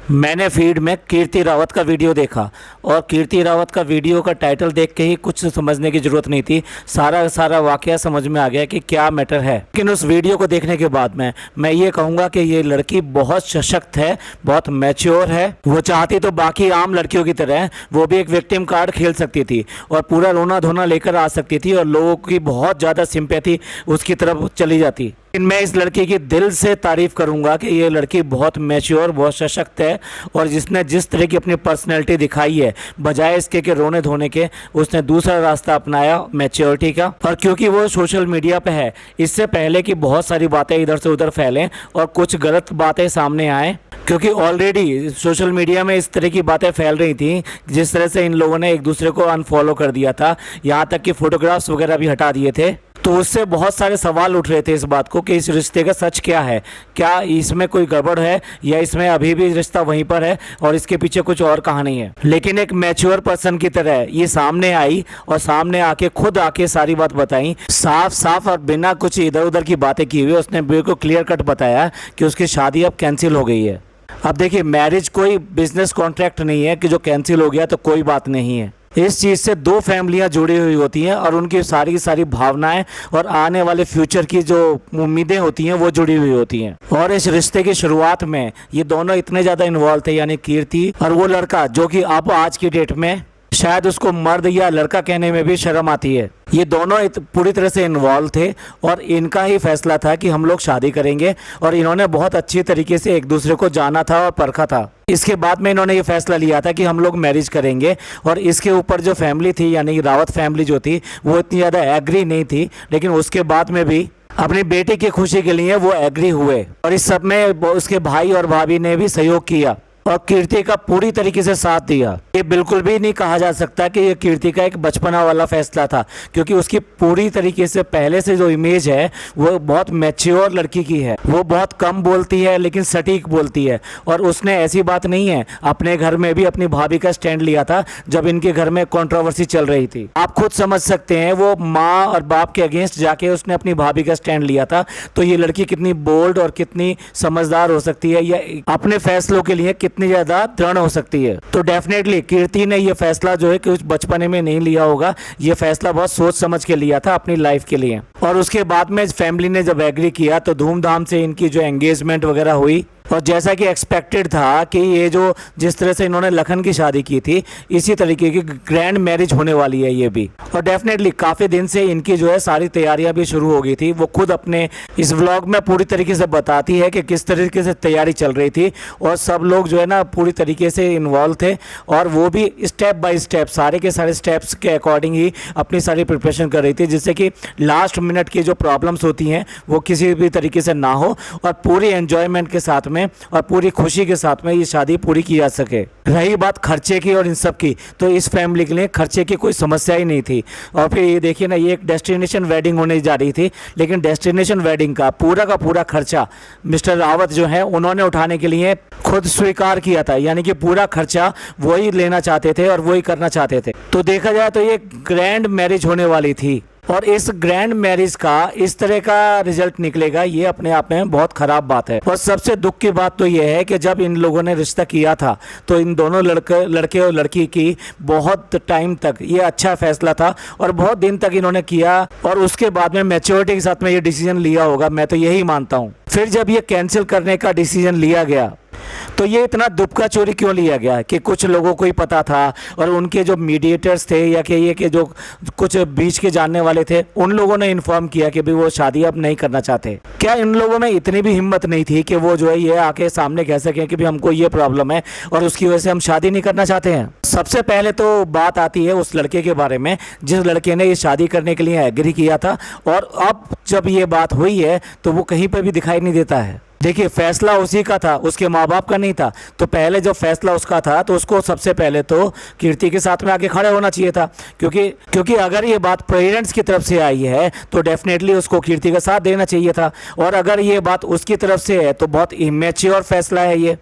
मैंने फीड में कीर्ति रावत का वीडियो देखा और कीर्ति रावत का वीडियो का टाइटल देख के ही कुछ समझने की ज़रूरत नहीं थी। सारा वाकया समझ में आ गया कि क्या मैटर है। लेकिन उस वीडियो को देखने के बाद मैं ये कहूँगा कि ये लड़की बहुत सशक्त है, बहुत मैच्योर है। वो चाहती तो बाकी आम लड़कियों की तरह वो भी एक विक्टिम कार्ड खेल सकती थी और पूरा रोना धोना लेकर आ सकती थी और लोगों की बहुत ज़्यादा सिंपैथी उसकी तरफ चली जाती। लेकिन मैं इस लड़की की दिल से तारीफ़ करूंगा कि ये लड़की बहुत मैच्योर, बहुत सशक्त है और जिसने जिस तरह की अपनी पर्सनैलिटी दिखाई है, बजाय इसके के रोने धोने के उसने दूसरा रास्ता अपनाया मैच्योरिटी का। और क्योंकि वो सोशल मीडिया पे है, इससे पहले कि बहुत सारी बातें इधर से उधर फैलें और कुछ गलत बातें सामने आएँ, क्योंकि ऑलरेडी सोशल मीडिया में इस तरह की बातें फैल रही थी जिस तरह से इन लोगों ने एक दूसरे को अनफॉलो कर दिया था, यहाँ तक कि फ़ोटोग्राफ्स वगैरह भी हटा दिए थे। तो उससे बहुत सारे सवाल उठ रहे थे इस बात को कि इस रिश्ते का सच क्या है, क्या इसमें कोई गड़बड़ है या इसमें अभी भी रिश्ता वहीं पर है और इसके पीछे कुछ और कहानी है। लेकिन एक मैच्योर पर्सन की तरह ये सामने आई और सामने आके खुद आके सारी बात बताई, साफ साफ और बिना कुछ इधर उधर की बातें की हुई उसने बिल्कुल क्लियर कट बताया कि उसकी शादी अब कैंसिल हो गई है। अब देखिए, मैरिज कोई बिजनेस कॉन्ट्रैक्ट नहीं है कि जो कैंसिल हो गया तो कोई बात नहीं है। इस चीज़ से दो फैमिलियां जुड़ी हुई होती हैं और उनकी सारी की सारी भावनाएं और आने वाले फ्यूचर की जो उम्मीदें होती हैं वो जुड़ी हुई होती हैं। और इस रिश्ते की शुरुआत में ये दोनों इतने ज़्यादा इन्वॉल्व थे, यानी कीर्ति और वो लड़का, जो कि अब आज की डेट में शायद उसको मर्द या लड़का कहने में भी शर्म आती है। ये दोनों पूरी तरह से इन्वॉल्व थे और इनका ही फैसला था कि हम लोग शादी करेंगे और इन्होंने बहुत अच्छी तरीके से एक दूसरे को जाना था और परखा था। इसके बाद में इन्होंने ये फैसला लिया था कि हम लोग मैरिज करेंगे और इसके ऊपर जो फैमिली थी, यानी रावत फैमिली जो थी, वो इतनी ज़्यादा एग्री नहीं थी। लेकिन उसके बाद में भी अपनी बेटी की खुशी के लिए वो एग्री हुए और इस सब में उसके भाई और भाभी ने भी सहयोग किया और कीर्ति का पूरी तरीके से साथ दिया। ये बिल्कुल भी नहीं कहा जा सकता कि ये कीर्ति का एक बचपना वाला फैसला था, क्योंकि उसकी पूरी तरीके से पहले से जो इमेज है वो बहुत मैच्योर लड़की की है। वो बहुत कम बोलती है लेकिन सटीक बोलती है और उसने ऐसी बात नहीं है, अपने घर में भी अपनी भाभी का स्टैंड लिया था जब इनके घर में कंट्रोवर्सी चल रही थी। आप खुद समझ सकते हैं, वो माँ और बाप के अगेंस्ट जाके उसने अपनी भाभी का स्टैंड लिया था। तो ये लड़की कितनी बोल्ड और कितनी समझदार हो सकती है या अपने फैसलों के लिए कितनी ज्यादा दृढ़ हो सकती है। तो डेफिनेटली कीर्ति ने ये फैसला जो है कि उस बचपने में नहीं लिया होगा, ये फैसला बहुत सोच समझ के लिया था अपनी लाइफ के लिए। और उसके बाद में फैमिली ने जब एग्री किया तो धूमधाम से इनकी जो एंगेजमेंट वगैरह हुई और जैसा कि एक्सपेक्टेड था कि ये जो जिस तरह से इन्होंने लखन की शादी की थी, इसी तरीके की ग्रैंड मैरिज होने वाली है ये भी। और डेफिनेटली काफ़ी दिन से इनकी जो है सारी तैयारियां भी शुरू हो गई थी। वो खुद अपने इस व्लॉग में पूरी तरीके से बताती है कि किस तरीके से तैयारी चल रही थी और सब लोग जो है ना पूरी तरीके से इन्वॉल्व थे और वो भी स्टेप बाय स्टेप सारे के सारे स्टेप्स के अकॉर्डिंग ही अपनी सारी प्रिपरेशन कर रही थी, जिससे कि लास्ट मिनट की जो प्रॉब्लम्स होती हैं वो किसी भी तरीके से ना हो और पूरी एंजॉयमेंट के साथ में और पूरी खुशी के साथ में ये शादी पूरी की जा सके। रही बात खर्चे की और इन सब की, तो इस फैमिली के लिए खर्चे की कोई समस्या ही नहीं थी। और फिर ये देखिए ना, ये एक डेस्टिनेशन वेडिंग होने जा रही थी, लेकिन डेस्टिनेशन वेडिंग का पूरा खर्चा मिस्टर रावत जो है उन्होंने उठाने के लिए खुद स्वीकार किया था, यानी कि पूरा खर्चा वही लेना चाहते थे और वही करना चाहते थे। तो देखा जाए तो ये ग्रैंड मैरिज होने वाली थी और इस ग्रैंड मैरिज का इस तरह का रिजल्ट निकलेगा, ये अपने आप में बहुत खराब बात है। और सबसे दुख की बात तो ये है कि जब इन लोगों ने रिश्ता किया था तो इन दोनों लड़के और लड़की की बहुत टाइम तक ये अच्छा फैसला था और बहुत दिन तक इन्होंने किया और उसके बाद में मैच्योरिटी के साथ में ये डिसीजन लिया होगा, मैं तो यही मानता हूँ। फिर जब ये कैंसिल करने का डिसीजन लिया गया तो ये इतना दुबका चोरी क्यों लिया गया कि कुछ लोगों को ही पता था और उनके जो मीडिएटर्स थे या कि ये कि जो कुछ बीच के जानने वाले थे उन लोगों ने इन्फॉर्म किया कि भाई वो शादी अब नहीं करना चाहते। क्या इन लोगों में इतनी भी हिम्मत नहीं थी कि वो जो है ये आके सामने कह सकें कि भाई हमको ये प्रॉब्लम है और उसकी वजह से हम शादी नहीं करना चाहते हैं? सबसे पहले तो बात आती है उस लड़के के बारे में जिस लड़के ने ये शादी करने के लिए एग्री किया था और अब जब ये बात हुई है तो वो कहीं पर भी दिखाई नहीं देता है। देखिए, फैसला उसी का था, उसके माँ बाप का नहीं था। तो पहले जब फैसला उसका था तो उसको सबसे पहले तो कीर्ति के साथ में आके खड़े होना चाहिए था, क्योंकि अगर ये बात पेरेंट्स की तरफ से आई है तो डेफिनेटली उसको कीर्ति का साथ देना चाहिए था। और अगर ये बात उसकी तरफ से है तो बहुत इमेच्योर फैसला है ये।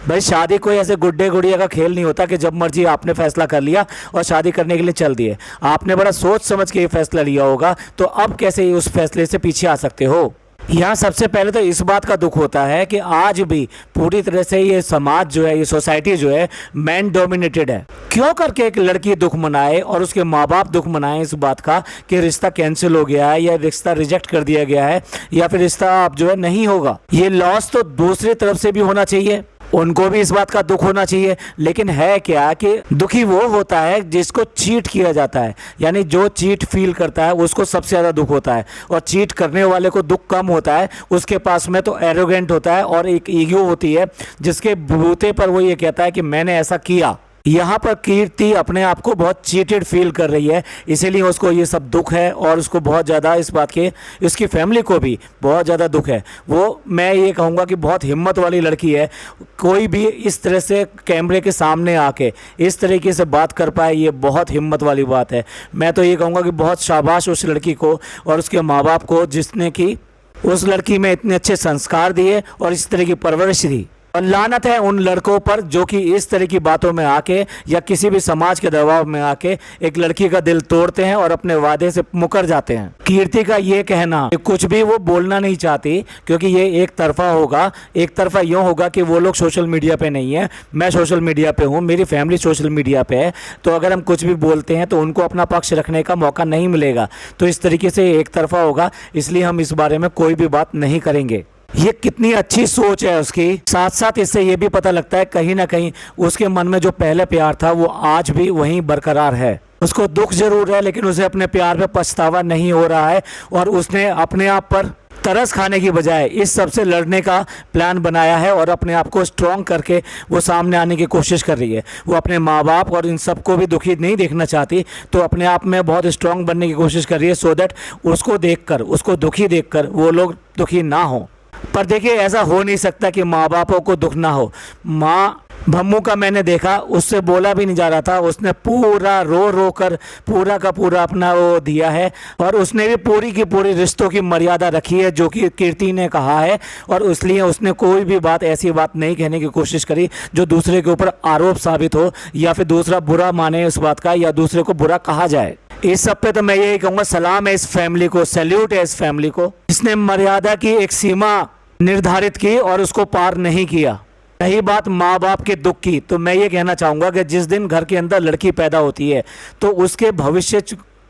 भाई, शादी कोई ऐसे गुड्डे गुड़िया का खेल नहीं होता कि जब मर्जी आपने फैसला कर लिया और शादी करने के लिए चल दिए। आपने बड़ा सोच समझ के ये फैसला लिया होगा, तो अब कैसे उस फैसले से पीछे आ सकते हो? यहाँ सबसे पहले तो इस बात का दुख होता है कि आज भी पूरी तरह से ये समाज जो है, ये सोसाइटी जो है, मैन डोमिनेटेड है। क्यों करके एक लड़की दुख मनाए और उसके माँ बाप दुख मनाए इस बात का कि रिश्ता कैंसिल हो गया है या रिश्ता रिजेक्ट कर दिया गया है या फिर रिश्ता अब जो है नहीं होगा। ये लॉस तो दूसरी तरफ से भी होना चाहिए, उनको भी इस बात का दुख होना चाहिए। लेकिन है क्या कि दुखी वो होता है जिसको चीट किया जाता है, यानी जो चीट फील करता है उसको सबसे ज़्यादा दुख होता है, और चीट करने वाले को दुख कम होता है। उसके पास में तो एरोगेंट होता है और एक ईगो होती है जिसके बूते पर वो ये कहता है कि मैंने ऐसा किया। यहाँ पर कीर्ति अपने आप को बहुत चीटेड फील कर रही है, इसीलिए उसको ये सब दुख है और उसको बहुत ज़्यादा इस बात के, उसकी फैमिली को भी बहुत ज़्यादा दुख है। वो मैं ये कहूँगा कि बहुत हिम्मत वाली लड़की है। कोई भी इस तरह से कैमरे के सामने आके इस तरीके से बात कर पाए, ये बहुत हिम्मत वाली बात है। मैं तो ये कहूँगा कि बहुत शाबाश उस लड़की को और उसके माँ बाप को जिसने कि उस लड़की में इतने अच्छे संस्कार दिए और इस तरह की परवरिश दी। और लानत है उन लड़कों पर जो कि इस तरह की बातों में आके या किसी भी समाज के दबाव में आके एक लड़की का दिल तोड़ते हैं और अपने वादे से मुकर जाते हैं। कीर्ति का ये कहना कि कुछ भी वो बोलना नहीं चाहती क्योंकि ये एक तरफा होगा, एक तरफा यूँ होगा कि वो लोग सोशल मीडिया पे नहीं है, मैं सोशल मीडिया पे हूँ, मेरी फैमिली सोशल मीडिया पे है, तो अगर हम कुछ भी बोलते हैं तो उनको अपना पक्ष रखने का मौका नहीं मिलेगा। तो इस तरीके से एक तरफा होगा, इसलिए हम इस बारे में कोई भी बात नहीं करेंगे। ये कितनी अच्छी सोच है उसकी। साथ साथ इससे ये भी पता लगता है कहीं ना कहीं उसके मन में जो पहले प्यार था वो आज भी वहीं बरकरार है। उसको दुख जरूर है लेकिन उसे अपने प्यार पे पछतावा नहीं हो रहा है और उसने अपने आप पर तरस खाने की बजाय इस सब से लड़ने का प्लान बनाया है और अपने आप को स्ट्रॉन्ग करके वो सामने आने की कोशिश कर रही है। वो अपने माँ बाप और इन सबको भी दुखी नहीं देखना चाहती, तो अपने आप में बहुत स्ट्रॉन्ग बनने की कोशिश कर रही है सो दैट उसको देखकर, उसको दुखी देखकर वो लोग दुखी ना हो। पर देखिए ऐसा हो नहीं सकता कि माँ बापों को दुख ना हो। माँ भम्मू का मैंने देखा, उससे बोला भी नहीं जा रहा था, उसने पूरा रो रो कर पूरा का पूरा अपना वो दिया है और उसने भी पूरी की पूरी रिश्तों की मर्यादा रखी है जो कि कीर्ति ने कहा है, और इसलिए उसने कोई भी बात ऐसी बात नहीं कहने की कोशिश करी जो दूसरे के ऊपर आरोप साबित हो या फिर दूसरा बुरा माने इस बात का या दूसरे को बुरा कहा जाए। इस सब पे तो मैं यही कहूँगा सलाम है इस फैमिली को, सैल्यूट है इस फैमिली को, इसने मर्यादा की एक सीमा निर्धारित की और उसको पार नहीं किया। रही बात माँ बाप के दुख की, तो मैं ये कहना चाहूँगा कि जिस दिन घर के अंदर लड़की पैदा होती है तो उसके भविष्य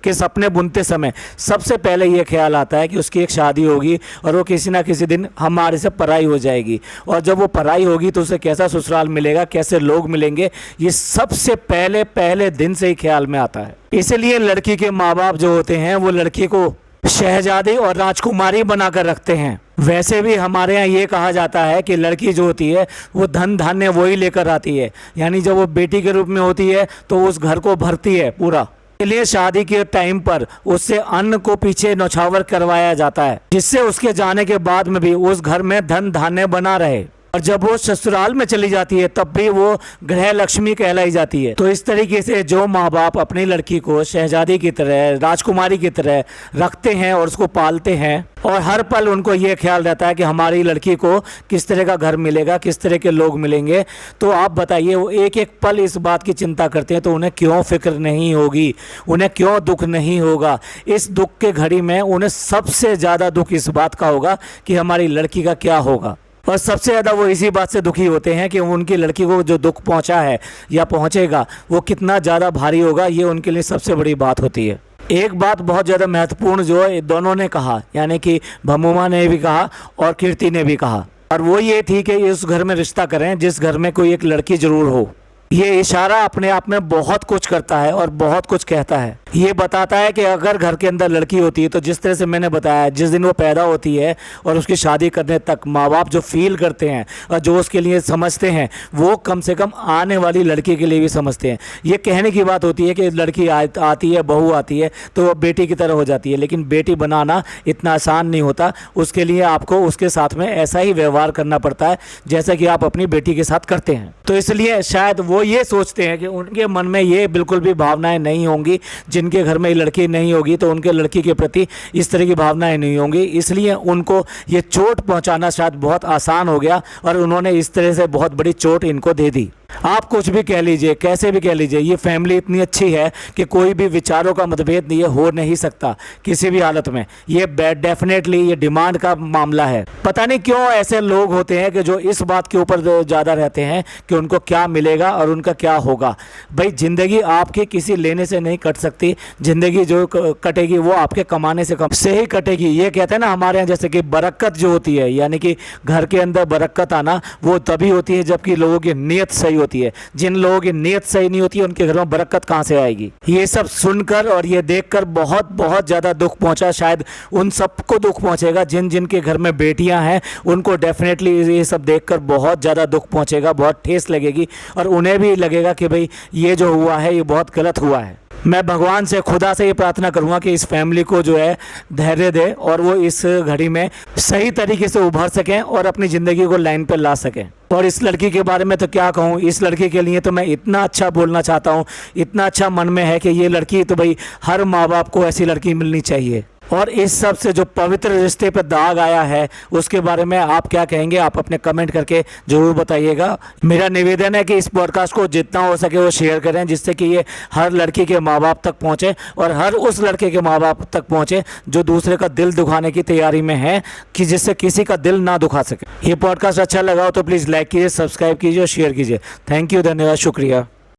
के सपने बुनते समय सबसे पहले ये ख्याल आता है कि उसकी एक शादी होगी और वो किसी ना किसी दिन हमारे से पराई हो जाएगी, और जब वो पराई होगी तो उसे कैसा ससुराल मिलेगा, कैसे लोग मिलेंगे, ये सबसे पहले दिन से ही ख्याल में आता है। इसलिए लड़की के माँ बाप जो होते हैं वो लड़की को शहजादी और राजकुमारी बनाकर रखते हैं। वैसे भी हमारे यहाँ ये कहा जाता है कि लड़की जो होती है वो धन धान्य वही लेकर आती है, यानी जब वो बेटी के रूप में होती है तो उस घर को भरती है पूरा। इसलिए शादी के टाइम पर उससे अन्न को पीछे नौछावर करवाया जाता है जिससे उसके जाने के बाद में भी उस घर में धन धान्य बना रहे, और जब वो ससुराल में चली जाती है तब भी वो गृह लक्ष्मी कहलाई जाती है। तो इस तरीके से जो माँ बाप अपनी लड़की को शहजादी की तरह, राजकुमारी की तरह रखते हैं और उसको पालते हैं और हर पल उनको ये ख्याल रहता है कि हमारी लड़की को किस तरह का घर मिलेगा, किस तरह के लोग मिलेंगे, तो आप बताइए वो एक एक पल इस बात की चिंता करते हैं तो उन्हें क्यों फिक्र नहीं होगी, उन्हें क्यों दुख नहीं होगा। इस दुख के घड़ी में उन्हें सबसे ज़्यादा दुख इस बात का होगा कि हमारी लड़की का क्या होगा, और सबसे ज़्यादा वो इसी बात से दुखी होते हैं कि उनकी लड़की को जो दुख पहुंचा है या पहुंचेगा वो कितना ज़्यादा भारी होगा। ये उनके लिए सबसे बड़ी बात होती है। एक बात बहुत ज़्यादा महत्वपूर्ण जो दोनों ने कहा, यानी कि भम्मुमा ने भी कहा और कीर्ति ने भी कहा, और वो ये थी कि इस घर में रिश्ता करें जिस घर में कोई एक लड़की ज़रूर हो। ये इशारा अपने आप में बहुत कुछ करता है और बहुत कुछ कहता है। ये बताता है कि अगर घर के अंदर लड़की होती है तो जिस तरह से मैंने बताया, जिस दिन वो पैदा होती है और उसकी शादी करने तक माँ बाप जो फील करते हैं और जो उसके लिए समझते हैं वो कम से कम आने वाली लड़की के लिए भी समझते हैं। ये कहने की बात होती है कि लड़की आती है, बहू आती है तो वो बेटी की तरह हो जाती है, लेकिन बेटी बनाना इतना आसान नहीं होता। उसके लिए आपको उसके साथ में ऐसा ही व्यवहार करना पड़ता है जैसा कि आप अपनी बेटी के साथ करते हैं। तो इसलिए शायद वो ये सोचते हैं कि उनके मन में ये बिल्कुल भी भावनाएं नहीं होंगी, जिनके घर में लड़की नहीं होगी तो उनके लड़की के प्रति इस तरह की भावनाएं नहीं होंगी, इसलिए उनको ये चोट पहुंचाना शायद बहुत आसान हो गया और उन्होंने इस तरह से बहुत बड़ी चोट इनको दे दी। आप कुछ भी कह लीजिए, कैसे भी कह लीजिए, ये फैमिली इतनी अच्छी है कि कोई भी विचारों का मतभेद ये हो नहीं सकता किसी भी हालत में। ये डेफिनेटली ये डिमांड का मामला है। पता नहीं क्यों ऐसे लोग होते हैं कि जो इस बात के ऊपर ज़्यादा रहते हैं कि उनको क्या मिलेगा और उनका क्या होगा। भाई ज़िंदगी आपके किसी लेने से नहीं कट सकती, ज़िंदगी जो कटेगी वो आपके कमाने से ही कटेगी। ये कहते हैं ना हमारे यहाँ, जैसे कि बरकत जो होती है, यानी कि घर के अंदर बरकत आना वो तभी होती है जबकि लोगों की नीयत सही होती है। जिन लोगों की नीयत सही नहीं होती है उनके घर में बरकत कहाँ से आएगी। ये सब सुनकर और ये देखकर बहुत बहुत ज़्यादा दुख पहुंचा। शायद उन सबको दुख पहुंचेगा जिन जिन के घर में बेटियां हैं, उनको डेफिनेटली ये सब देखकर बहुत ज़्यादा दुख पहुंचेगा, बहुत ठेस लगेगी और उन्हें भी लगेगा कि भाई ये जो हुआ है ये बहुत गलत हुआ है। मैं भगवान से, खुदा से ये प्रार्थना करूंगा कि इस फैमिली को जो है धैर्य दे और वो इस घड़ी में सही तरीके से उभर सकें और अपनी ज़िंदगी को लाइन पे ला सकें। और इस लड़की के बारे में तो क्या कहूँ, इस लड़की के लिए तो मैं इतना अच्छा बोलना चाहता हूँ, इतना अच्छा मन में है कि ये लड़की तो भाई हर माँ बाप को ऐसी लड़की मिलनी चाहिए। और इस सब से जो पवित्र रिश्ते पर दाग आया है उसके बारे में आप क्या कहेंगे, आप अपने कमेंट करके ज़रूर बताइएगा। मेरा निवेदन है कि इस पॉडकास्ट को जितना हो सके वो शेयर करें, जिससे कि ये हर लड़की के माँ बाप तक पहुँचे और हर उस लड़के के माँ बाप तक पहुँचे जो दूसरे का दिल दुखाने की तैयारी में है, कि जिससे किसी का दिल ना दुखा सके। ये पॉडकास्ट अच्छा लगा हो तो प्लीज़ लाइक कीजिए, सब्सक्राइब कीजिए और शेयर कीजिए। थैंक यू, धन्यवाद, शुक्रिया।